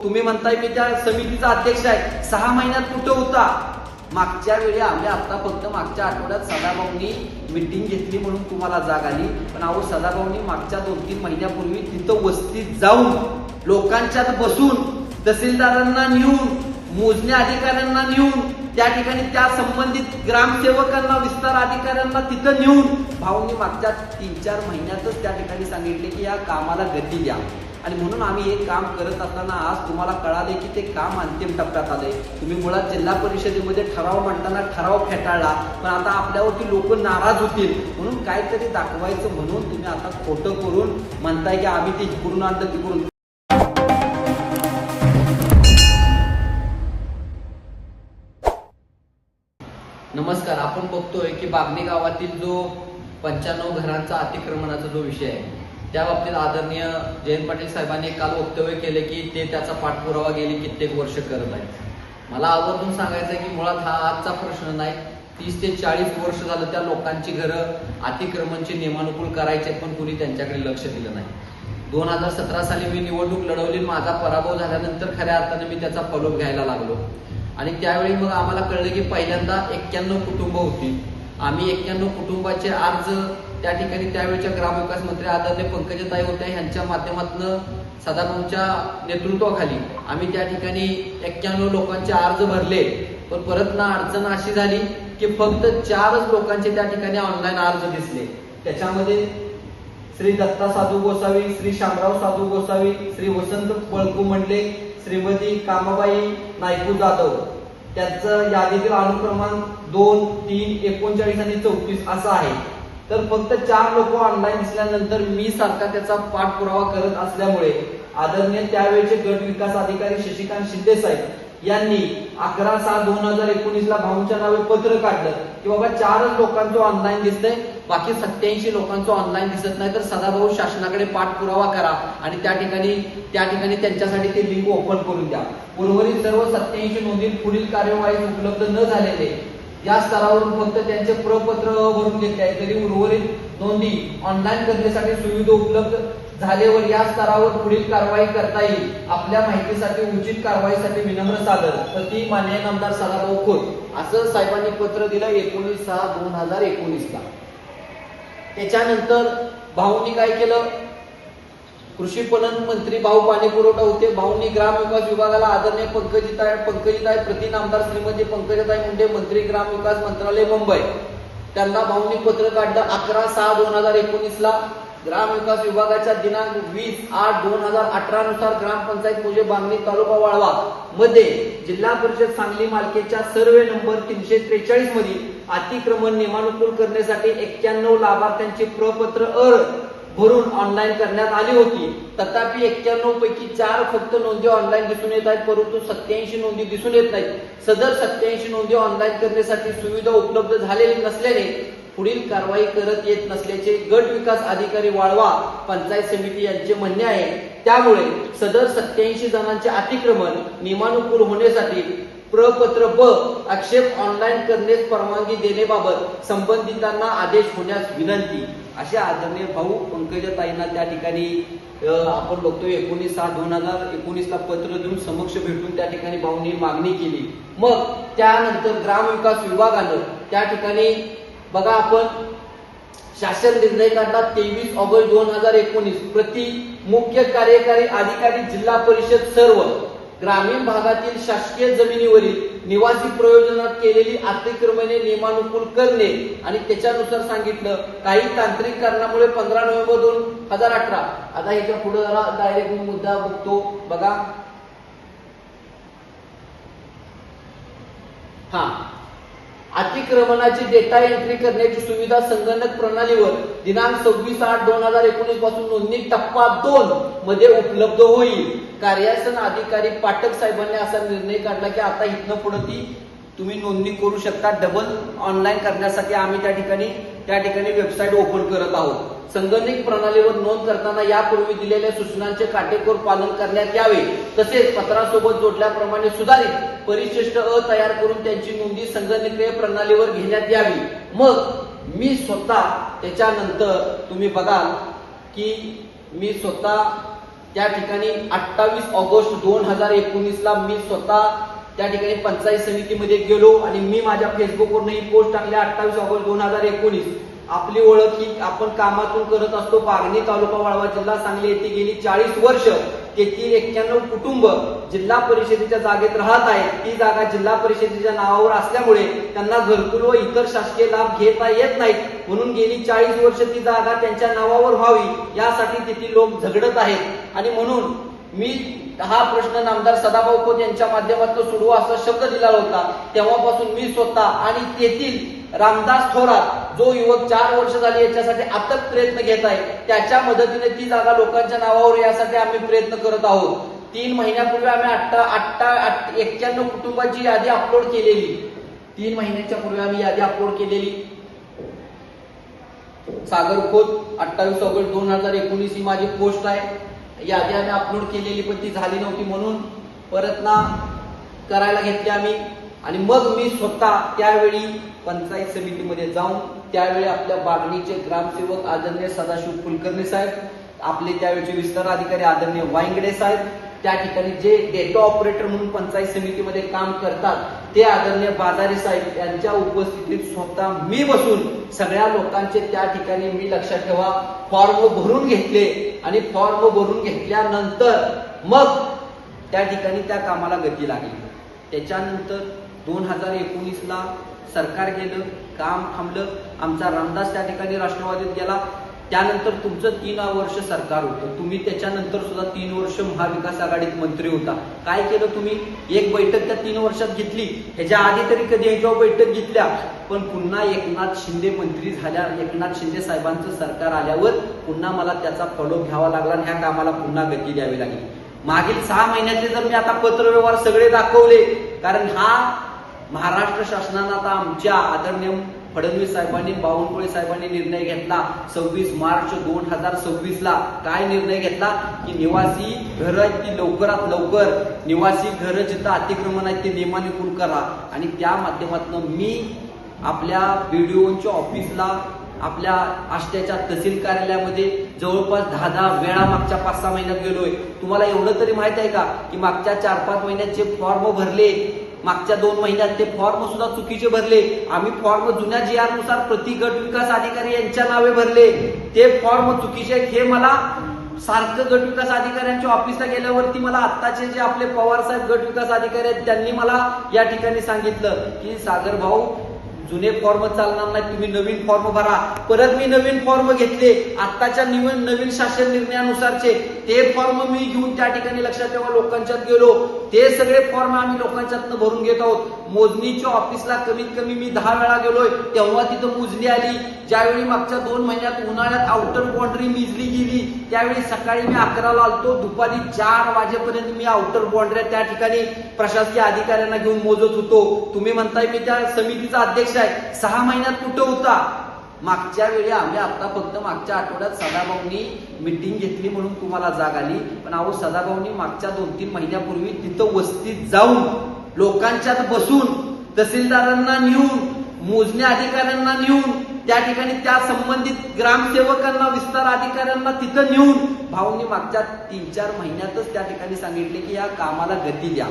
तुम्ही म्हणताय मी त्या समितीचा अध्यक्ष आहे, 6 महिन्यात कुठं होता? मागच्या वेळी आता फक्त मागच्या आठवड्यात सदाभाऊंनी मीटिंग घेतली म्हणून तुम्हाला जाग आली, पण अहो सदाभाऊंनी मागच्या 2-3 महिन्यापूर्वी तिथं वस्तीत जाऊन लोकांच्यात बसून तहसीलदारांना नेऊन मोजणी अधिकाऱ्यांना नेऊन त्या ठिकाणी त्या संबंधित ग्रामसेवकांना विस्तार अधिकाऱ्यांना तिथं नेऊन भाऊंनी मागच्या 3-4 महिन्यातच त्या ठिकाणी सांगितले की या कामाला गती द्या. आणि म्हणून आम्ही हे काम करत असताना आज तुम्हाला कळाले की ते काम अंतिम टप्प्यात आले. तुम्ही मुळात जिल्हा परिषदेमध्ये ठराव मांडताना ठराव फेटाळला, पण आता आपल्यावरती लोक नाराज होतील म्हणून काहीतरी दाखवायचं म्हणून तुम्ही आता खोटं करून म्हणताय की आम्ही ते इकडून आणलं तिकडून. नमस्कार. आपण बघतोय की बागणी गावातील जो 95 घरांचा अतिक्रमणाचा जो विषय आहे त्या बाबतीत आदरणीय जयंत पाटील साहेबांनी काल वक्तव्य केले की ते त्याचा पाठपुरावा गेली कित्येक वर्ष करत आहेत. मला आवर्जून सांगायचं आहे की मुळात हा आजचा प्रश्न नाही. 30 ते 40 वर्ष झालं त्या लोकांची घरं अतिक्रमणची नियमानुकूल करायचे, पण कुणी त्यांच्याकडे लक्ष दिलं नाही. 2017 साली मी निवडणूक लढवली. माझा पराभव झाल्यानंतर खऱ्या अर्थाने मी त्याचा फॉलोअप घ्यायला लागलो आणि त्यावेळी मग आम्हाला कळलं की पहिल्यांदा 91 कुटुंब होती. आम्ही 91 कुटुंबाचे अर्ज त्या ठिकाणी त्यावेळेच्या ग्रामविकास मंत्री आदरणीय पंकजाताई होत्या, यांच्या माध्यमातून सदाभाऊंच्या नेतृत्वाखाली आम्ही त्या ठिकाणी 91 लोकांचे अर्ज भरले. पण परत ना अडचण अशी झाली की फक्त 4च लोकांचे त्या ठिकाणी ऑनलाईन अर्ज दिसले. त्याच्यामध्ये श्री दत्ता साधू गोसावी, श्री शामराव साधू गोसावी, श्री वसंत बळकू मंडले, श्रीमती कामाबाई नायकू जाधव. त्यांचं यादीतील अनुक्रमांक 2, 3, 39 आणि 34 असा आहे. तर फक्त 4 लोक ऑनलाईन दिसल्यानंतर मी सारखा त्याचा पाठपुरावा करत असल्यामुळे आदरणीय त्यावेळेचे गट विकास अधिकारी शशिकांत शिंदे साहेब यांनी 11/6/2019 ला भाऊंच्या नावे पत्र काढलं की बाबा 4च लोकांचं ऑनलाईन दिसतंय, बाकी 87 लोकांचं ऑनलाईन दिसत नाही, तर सदाभाऊ शासनाकडे पाठपुरावा करा आणि त्या ठिकाणी त्यांच्यासाठी ते लिंक ओपन करून द्या. उर्वरित सर्व 87 नोंदी पुढील कार्यवाही उपलब्ध न झालेले या स्तरावरून फक्त त्यांचे प्रपत्र भरून घेतले आहे, तरी उर्वरित नोंदी ऑनलाईन करण्यासाठी सुविधा उपलब्ध झाल्यावर या स्तरावर पुढील कारवाई करता येईल. आपल्या माहितीसाठी उचित कारवाईसाठी विनम्र सादर, तर ती माननीय नामदार सदाभाऊ खोत, असं साहेबांनी पत्र दिलं 19/6/2019 ला. त्याच्यानंतर भाऊंनी काय केलं? कृषी पणन मंत्री भाऊ पाणी पुरवठा होते. भाऊंनी ग्रामविकास विभागाला आदरणीय पंकजिताई प्रति नामदार श्रीमती पंकजाताई मुंडे, मंत्री ग्रामविकास मंत्रालय मुंबई, त्यांना भाऊंनी पत्र काढलं 11/6/2019 ला. ग्रामविकास विभागाच्या दिनांक 20/8/2018 नुसार ग्रामपंचायत मुजे बांगणी तालुका वाळवा मध्ये जिल्हा परिषद सांगली मालकीच्या सर्वे नंबर 343 मधील अतिक्रमण नियमानुकूल करण्यासाठी 91 लाभार्थ्यांची प्रपत्र भरून ऑनलाईन करण्यात आली होती. तथापि 91 पैकी 4 फक्त नोंदी ऑनलाईन दिसून येत आहेत, परंतु 87 नोंदी दिसून येत नाहीत. सदर 87 नोंदी ऑनलाईन करण्यासाठी सुविधा उपलब्ध झालेली नसल्याने पुढील कारवाई करत येत नसल्याचे गट विकास अधिकारी वाळवा पंचायत समिती यांचे म्हणणे आहे. त्यामुळे सदर 87 जणांचे अतिक्रमण नियमानुकूल होण्यासाठी प्रपत्र ब आक्षेप ऑनलाईन करण्यास परवानगी देण्याबाबत संबंधितांना आदेश होण्यास विनंती, असे आदरणीय भाऊ पंकजाताईंना त्या ठिकाणी आपण बघतोय 19/6/2019 ला पत्र देऊन समक्ष भेटून त्या ठिकाणी भाऊंनी मागणी केली. मग त्यानंतर ग्रामविकास विभागानं त्या ठिकाणी बघा आपण शासन निर्णय काढला 23 ऑगस्ट 2019 प्रति मुख्य कार्यकारी अधिकारी जिल्हा परिषद सर्व ग्रामीण भागातील शासकीय जमिनीवरील निवासी प्रयोजनात केलेली अतिक्रमणे नियमानुकूल करणे आणि त्याच्यानुसार सांगितलं काही तांत्रिक कारणामुळे 15 नोव्हेंबर 2018. आता ह्याच्या पुढे जरा डायरेक्ट मुद्दा बघतो बघा. अतिक्रमणाची डेटा एंट्री करण्याची सुविधा संगणक प्रणालीवर दिनांक 26/8/2019 पासून नोंदणी टप्पा 2 मध्ये उपलब्ध होईल. कार्यासन अधिकारी पाठक साहेबांनी असा निर्णय काढला की आता इथनं पुढे ती तुम्ही नोंदणी करू शकता. डबल ऑनलाईन करण्यासाठी आम्ही त्या ठिकाणी वेबसाईट ओपन करत आहोत. संगणक प्रणालीवर नोंद करताना यापूर्वी दिलेल्या सूचनांचे काटेकोर पालन करण्यात यावे. तसेच पत्रासोबत जोडल्याप्रमाणे सुधारित परिशिष्ट तयार करून त्यांची नोंदी संगणकीय प्रणालीवर घेण्यात यावी. मग मी स्वतः त्याच्यानंतर तुम्ही बघाल की मी स्वतः त्या ठिकाणी 28 ऑगस्ट 2019ला मी स्वतः त्या ठिकाणी पंचायत समितीमध्ये गेलो आणि मी माझ्या फेसबुकवरून ही पोस्ट टाकली. 28 ऑगस्ट 2019 आपली ओळख ही आपण कामातून करत असतो. बागणी तालुका वाळवा जिल्हा सांगली येथे गेली 40 वर्ष तेथील 91 कुटुंब जिल्हा परिषदेच्या जागेत राहत आहेत. ती जागा जिल्हा परिषदेच्या नावावर असल्यामुळे त्यांना घरकुल व इतर शासकीय लाभ घेता येत नाहीत. म्हणून गेली 40 वर्ष ती जागा त्यांच्या नावावर व्हावी यासाठी तेथील लोक झगडत आहेत. आणि म्हणून मी हा प्रश्न नामदार सदाभाऊ खोत यांच्या माध्यमातून सोडवू असा शब्द दिला होता. तेव्हापासून मी स्वतः आणि तेथील रामदास थोरात जो युवक 4 वर्ष झाले याच्यासाठी अथक प्रयत्न घेत आहे, त्याच्या मदतीने ती जागा लोकांच्या नावावर यासाठी आम्ही प्रयत्न करत आहोत. 3 महिन्यापूर्वी आम्ही 91 कुटुंबाची यादी अपलोड केलेली. 3 महिन्याच्या पूर्वी आम्ही यादी अपलोड केलेली. सागर खोत 28 ऑगस्ट 2019 ही माझी पोस्ट आहे. यादी आम्ही अपलोड केलेली पण ती झाली नव्हती म्हणून परत ना करायला घेतली आम्ही. आणि मग मी स्वतः त्यावेळी पंचायत समितीमध्ये जाऊन त्यावेळी आपल्या बागणीचे ग्रामसेवक आदरणीय सदाशिव कुलकर्णी साहेब, आपले त्यावेळेचे विस्तार अधिकारी आदरणीय वांगडे साहेब, त्या ठिकाणी जे डेटा ऑपरेटर म्हणून पंचायत समितीमध्ये काम करतात ते आदरणीय बाजारी साहेब यांच्या उपस्थितीत स्वतः मी बसून सगळ्या लोकांचे त्या ठिकाणी मी लक्षात ठेवा फॉर्म भरून घेतले. आणि फॉर्म भरून घेतल्यानंतर मग त्या ठिकाणी त्या कामाला गती लागली. त्याच्यानंतर 2019ला सरकार गेलं, काम थांबलं. आमचा रामदास त्या ठिकाणी राष्ट्रवादीत गेला. त्यानंतर तुमचं 3 वर्ष सरकार होतं. तुम्ही त्याच्यानंतर सुद्धा 3 वर्ष महाविकास आघाडीत मंत्री होता. काय केलं तुम्ही? एक बैठक त्या 3 वर्षात घेतली. ह्याच्या आधी तरी कधी ह्याच्यावर बैठक घेतल्या? पण पुन्हा एकनाथ शिंदे मंत्री झाल्या, एकनाथ शिंदे साहेबांचं सरकार आल्यावर पुन्हा मला त्याचा फॉलो घ्यावा लागला आणि ह्या कामाला पुन्हा गती द्यावी लागली. मागील 6 महिन्यातले जर मी आता पत्रव्यवहार सगळे दाखवले, कारण हा महाराष्ट्र शासनानं आता आमच्या आदरणीय फडणवीस साहेबांनी, बावनकुळे साहेबांनी निर्णय घेतला 26 मार्च 2026ला. काय निर्णय घेतला की निवासी घरं ती लवकरात लवकर निवासी घरं जिथं अतिक्रमण आहेत ते नियमानुसार करा. आणि त्या माध्यमातून मी आपल्या बीडीओच्या ऑफिसला, आपल्या आष्ट्याच्या तहसील कार्यालयामध्ये जवळपास 10 वेळा मागच्या 5-6 महिन्यात गेलोय. तुम्हाला एवढं तरी माहित आहे का की मागच्या 4-5 महिन्यात जे फॉर्म भरले, मागच्या 2 महिन्यात ते फॉर्म सुद्धा चुकीचे भरले. आम्ही फॉर्म जुन्या GR नुसार प्रति गट विकास अधिकारी यांच्या नावे भरले. ते फॉर्म चुकीचे आहेत हे मला सारखं गट विकास अधिकाऱ्यांच्या ऑफिसला गेल्यावरती मला आत्ताचे जे आपले पवार साहेब गट विकास अधिकारी आहेत त्यांनी मला या ठिकाणी सांगितलं की सागर भाऊ जुने फॉर्म चालणार नाही, तुम्ही नवीन फॉर्म भरा. परत मी नवीन फॉर्म घेतले आत्ताच्या नवीन शासन निर्णयानुसारचे. ते फॉर्म मी घेऊन त्या ठिकाणी लक्षात ठेवा लोकांच्यात गेलो. ते सगळे फॉर्म आम्ही लोकांच्यातनं भरून घेत आहोत. मोजणीच्या ऑफिसला कमीत कमी मी 10 वेळा गेलोय. तेव्हा तिथं मोजणी आली. ज्यावेळी मागच्या 2 महिन्यात उन्हाळ्यात आउटर बाउंड्री मिजली गेली त्यावेळी सकाळी मी 11ला आलतो, दुपारी 4 वाजेपर्यंत मी आउटर बाउंड्री त्या ठिकाणी प्रशासकीय अधिकाऱ्यांना घेऊन मोजत होतो. तुम्ही म्हणताय मी त्या समितीचा अध्यक्ष आहे. 6 महिन्यात कुठं होता? मागच्या वेळी आम्ही आता फक्त मागच्या आठवड्यात सदाभाऊंनी मिटिंग घेतली म्हणून तुम्हाला जाग आली. पण अहो सदाभाऊंनी मागच्या 2-3 महिन्यापूर्वी तिथं वस्तीत जाऊन लोकांच्यात बसून तहसीलदारांना नेऊन मोजणी अधिकाऱ्यांना नेऊन त्या ठिकाणी त्या संबंधित ग्रामसेवकांना विस्तार अधिकाऱ्यांना तिथं नेऊन भाऊंनी मागच्या 3-4 महिन्यातच त्या ठिकाणी सांगितले की या कामाला गती द्या.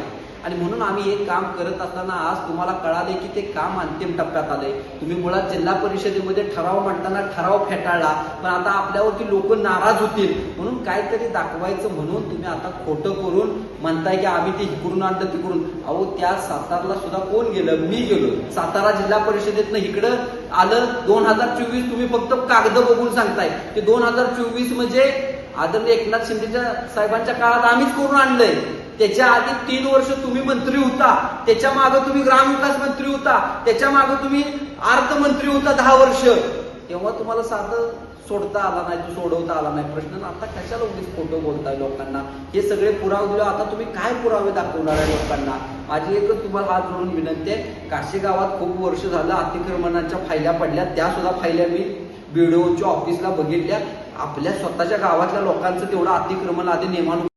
आणि म्हणून आम्ही हे काम करत असताना आज तुम्हाला कळाले की ते काम अंतिम टप्प्यात आलंय. तुम्ही मुळात जिल्हा परिषदेमध्ये ठराव मांडताना ठराव फेटाळला, पण आता आपल्यावरती लोक नाराज होतील म्हणून काहीतरी दाखवायचं म्हणून तुम्ही आता खोटं करून म्हणताय की आम्ही ते इकडून आणलं तिकडून. अहो त्या सातारला सुद्धा कोण गेलं? मी गेलो. सातारा जिल्हा परिषदेतनं इकडं आलं 2024. तुम्ही फक्त कागद बघून सांगताय की 2024 म्हणजे आदरणीय एकनाथ शिंदेच्या साहेबांच्या काळात आम्हीच करून आणलंय. त्याच्या आधी 3 वर्ष तुम्ही मंत्री होता, त्याच्या मागे तुम्ही ग्रामविकास मंत्री होता, त्याच्या मागे तुम्ही अर्थमंत्री होता 10 वर्ष. तेव्हा तुम्हाला साधं सोडता आला नाही, सोडवता आला नाही प्रश्न. आता कशाला उगीच खोटं बोलताय लोकांना? हे सगळे पुरावे दिले. आता तुम्ही काय पुरावे दाखवणार आहे लोकांना? माझी एकच तुम्हाला हात जोडून विनंती आहे. काशी गावात खूप वर्ष झालं अतिक्रमणाच्या फायल्या पडल्या, त्या सुद्धा फायल्या मी बीडीओच्या ऑफिसला बघितल्या. आपल्या स्वतःच्या गावातल्या लोकांचं तेवढं अतिक्रमण आधी नियमानुसार